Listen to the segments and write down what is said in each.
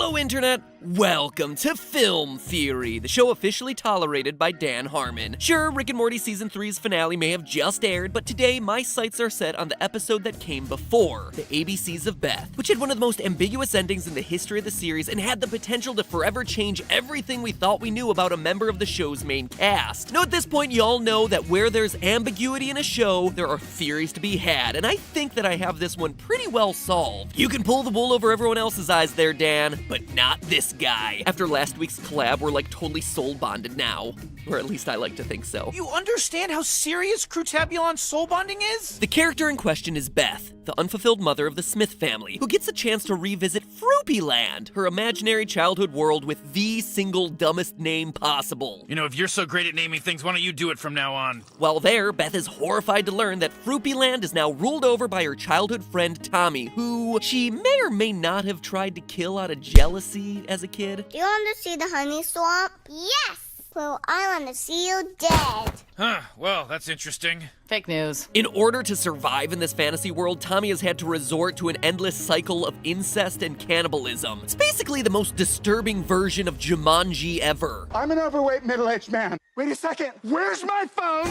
Hello, Internet! Welcome to Film Theory, the show officially tolerated by Dan Harmon. Sure, Rick and Morty Season 3's finale may have just aired, but today my sights are set on the episode that came before, The ABCs of Beth, which had one of the most ambiguous endings in the history of the series and had the potential to forever change everything we thought we knew about a member of the show's main cast. Now at this point, y'all know that where there's ambiguity in a show, there are theories to be had, and I think that I have this one pretty well solved. You can pull the wool over everyone else's eyes there, Dan, but not this guy. After last week's collab, we're like totally soul bonded now. Or at least I like to think so. You understand how serious Crutabulon soul bonding is? The character in question is Beth, the unfulfilled mother of the Smith family, who gets a chance to revisit Froopy Land, her imaginary childhood world with the single dumbest name possible. You know, if you're so great at naming things, why don't you do it from now on? While there, Beth is horrified to learn that Froopy Land is now ruled over by her childhood friend Tommy, who she may or may not have tried to kill out of jealousy as a kid. Do you want to see the honey swamp? Yes! Well, I want to see you dead. Huh, well, that's interesting. Fake news. In order to survive in this fantasy world, Tommy has had to resort to an endless cycle of incest and cannibalism. It's basically the most disturbing version of Jumanji ever. I'm an overweight middle-aged man. Wait a second, where's my phone?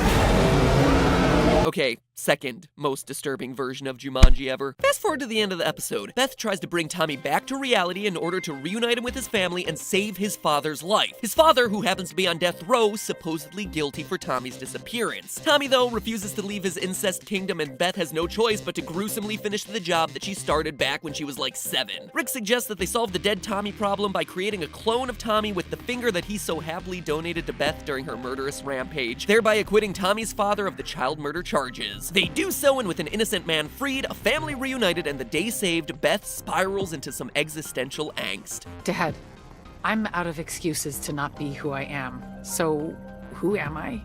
Okay, second most disturbing version of Jumanji ever. Fast forward to the end of the episode. Beth tries to bring Tommy back to reality in order to reunite him with his family and save his father's life. His father, who happens to be on death row, supposedly guilty for Tommy's disappearance. Tommy, though, refuses to leave his incest kingdom, and Beth has no choice but to gruesomely finish the job that she started back when she was like 7. Rick suggests that they solve the dead Tommy problem by creating a clone of Tommy with the finger that he so happily donated to Beth during her murderous rampage, thereby acquitting Tommy's father of the child murder charges. They do so, and with an innocent man freed, a family reunited, and the day saved, Beth spirals into some existential angst. Dad, I'm out of excuses to not be who I am. So, who am I?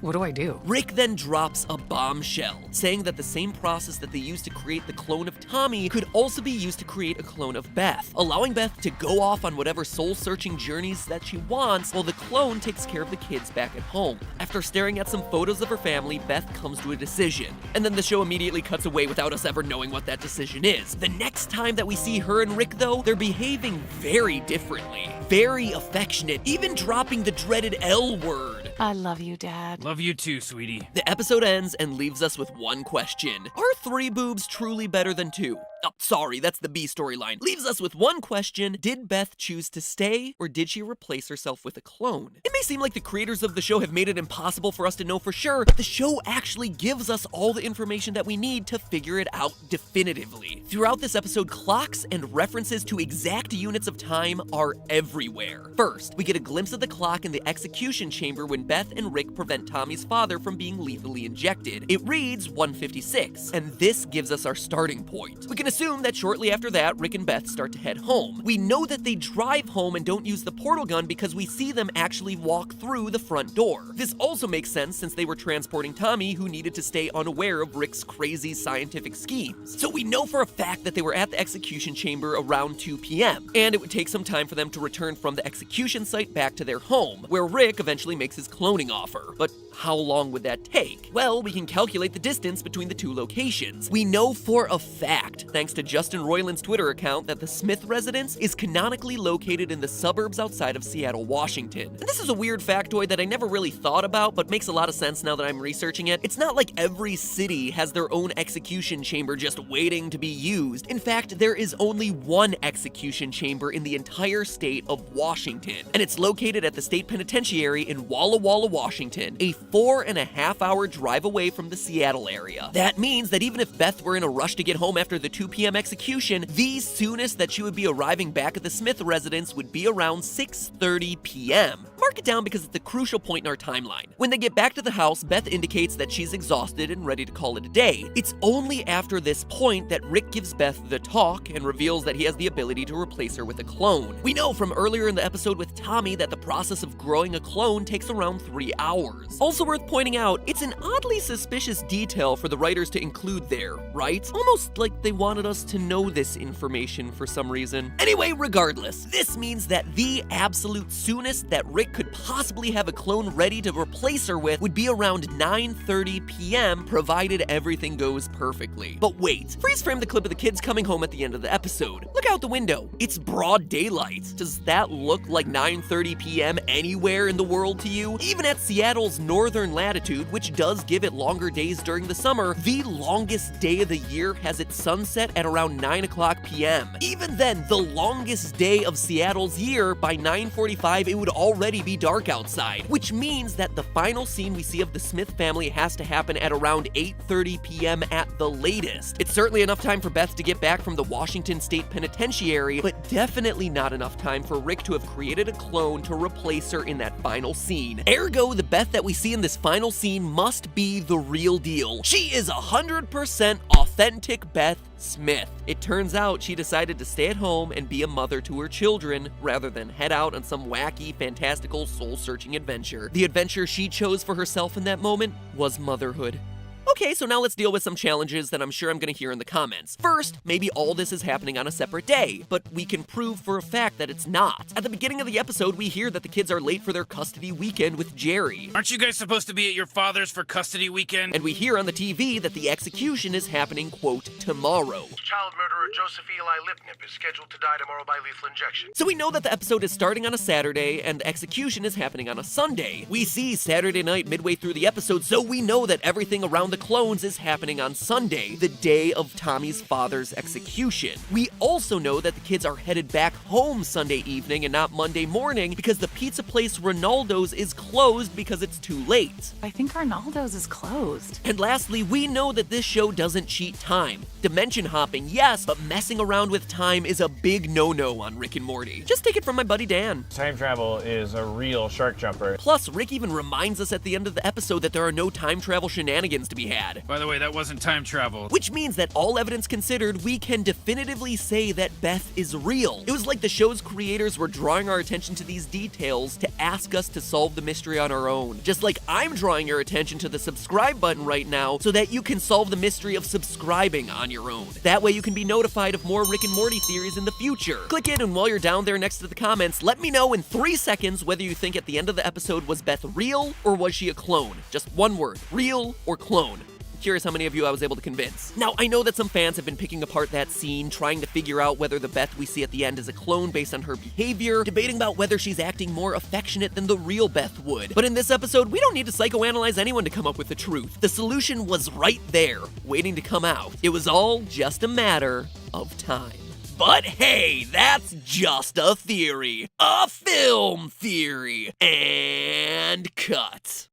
What do I do? Rick then drops a bombshell, saying that the same process that they used to create the clone of Tommy could also be used to create a clone of Beth, allowing Beth to go off on whatever soul-searching journeys that she wants, while the clone takes care of the kids back at home. After staring at some photos of her family, Beth comes to a decision, and then the show immediately cuts away without us ever knowing what that decision is. The next time that we see her and Rick, though, they're behaving very differently. Very affectionate, even dropping the dreaded L word. I love you, Dad. Love you too, sweetie. The episode ends and leaves us with one question. Are 3 boobs truly better than 2? Oh, sorry, that's the B storyline. Leaves us with one question. Did Beth choose to stay, or did she replace herself with a clone? It may seem like the creators of the show have made it impossible for us to know for sure, but the show actually gives us all the information that we need to figure it out definitively. Throughout this episode, clocks and references to exact units of time are everywhere. First, we get a glimpse of the clock in the execution chamber when Beth and Rick prevent Tommy's father from being lethally injected. It reads 1:56, and this gives us our starting point. We can assume that shortly after that, Rick and Beth start to head home. We know that they drive home and don't use the portal gun because we see them actually walk through the front door. This also makes sense since they were transporting Tommy, who needed to stay unaware of Rick's crazy scientific schemes. So we know for a fact that they were at the execution chamber around 2 p.m., and it would take some time for them to return from the execution site back to their home, where Rick eventually makes his cloning offer. But how long would that take? Well, we can calculate the distance between the 2 locations. We know for a fact, thanks to Justin Roiland's Twitter account, that the Smith residence is canonically located in the suburbs outside of Seattle, Washington. And this is a weird factoid that I never really thought about, but makes a lot of sense now that I'm researching it. It's not like every city has their own execution chamber just waiting to be used. In fact, there is only one execution chamber in the entire state of Washington, and it's located at the state penitentiary in Walla Walla, Washington, a 4.5-hour drive away from the Seattle area. That means that even if Beth were in a rush to get home after the 2 p.m. execution, the soonest that she would be arriving back at the Smith residence would be around 6:30 p.m. Mark it down because it's a crucial point in our timeline. When they get back to the house, Beth indicates that she's exhausted and ready to call it a day. It's only after this point that Rick gives Beth the talk and reveals that he has the ability to replace her with a clone. We know from earlier in the episode with Tommy that the process of growing a clone takes around 3 hours. Also worth pointing out, it's an oddly suspicious detail for the writers to include there, right? Almost like they wanted wanted us to know this information for some reason. Anyway, regardless, this means that the absolute soonest that Rick could possibly have a clone ready to replace her with would be around 9:30 p.m., provided everything goes perfectly. But wait, freeze frame the clip of the kids coming home at the end of the episode. Look out the window. It's broad daylight. Does that look like 9:30 p.m. anywhere in the world to you? Even at Seattle's northern latitude, which does give it longer days during the summer, the longest day of the year has its sunset at around 9 o'clock p.m. Even then, the longest day of Seattle's year, by 9:45 it would already be dark outside, which means that the final scene we see of the Smith family has to happen at around 8:30 p.m. at the latest. It's certainly enough time for Beth to get back from the Washington State Penitentiary, but definitely not enough time for Rick to have created a clone to replace her in that final scene. Ergo, the Beth that we see in this final scene must be the real deal. She is 100% authentic Beth Smith. It turns out she decided to stay at home and be a mother to her children rather than head out on some wacky, fantastical, soul-searching adventure. The adventure she chose for herself in that moment was motherhood. Okay, so now let's deal with some challenges that I'm sure I'm gonna hear in the comments. First, maybe all this is happening on a separate day, but we can prove for a fact that it's not. At the beginning of the episode, we hear that the kids are late for their custody weekend with Jerry. Aren't you guys supposed to be at your father's for custody weekend? And we hear on the TV that the execution is happening, quote, tomorrow. Child murderer Joseph Eli Lipnip is scheduled to die tomorrow by lethal injection. So we know that the episode is starting on a Saturday and the execution is happening on a Sunday. We see Saturday night midway through the episode, so we know that everything around the clones is happening on Sunday, the day of Tommy's father's execution. We also know that the kids are headed back home Sunday evening and not Monday morning because the pizza place Ronaldo's is closed because it's too late. I think Arnaldo's is closed. And lastly, we know that this show doesn't cheat time. Dimension hopping, yes, but messing around with time is a big no-no on Rick and Morty. Just take it from my buddy Dan. Time travel is a real shark jumper. Plus, Rick even reminds us at the end of the episode that there are no time travel shenanigans to be had. By the way, that wasn't time travel. Which means that all evidence considered, we can definitively say that Beth is real. It was like the show's creators were drawing our attention to these details to ask us to solve the mystery on our own. Just like I'm drawing your attention to the subscribe button right now so that you can solve the mystery of subscribing on your own. That way you can be notified of more Rick and Morty theories in the future. Click it, and while you're down there next to the comments, let me know in 3 seconds whether you think at the end of the episode was Beth real or was she a clone? Just one word, real or clone. Curious how many of you I was able to convince. Now, I know that some fans have been picking apart that scene, trying to figure out whether the Beth we see at the end is a clone based on her behavior, debating about whether she's acting more affectionate than the real Beth would. But in this episode, we don't need to psychoanalyze anyone to come up with the truth. The solution was right there, waiting to come out. It was all just a matter of time. But hey, that's just a theory. A film theory. And cut.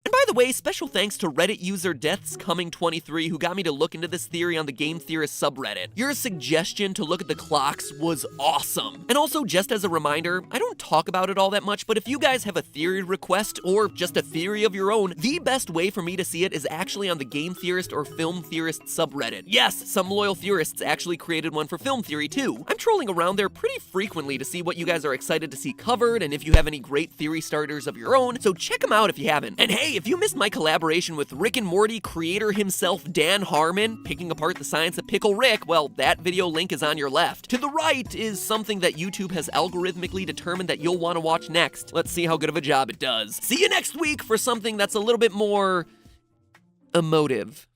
And by the way, special thanks to Reddit user DeathsComing23 who got me to look into this theory on the Game Theorist subreddit. Your suggestion to look at the clocks was awesome. And also, just as a reminder, I don't talk about it all that much, but if you guys have a theory request or just a theory of your own, the best way for me to see it is actually on the Game Theorist or Film Theorist subreddit. Yes, some loyal theorists actually created one for film theory too. I'm trolling around there pretty frequently to see what you guys are excited to see covered and if you have any great theory starters of your own, so check them out if you haven't. And hey, if you missed my collaboration with Rick and Morty creator himself Dan Harmon, picking apart the science of Pickle Rick, well, that video link is on your left. To the right is something that YouTube has algorithmically determined that you'll want to watch next. Let's see how good of a job it does. See you next week for something that's a little bit more emotive.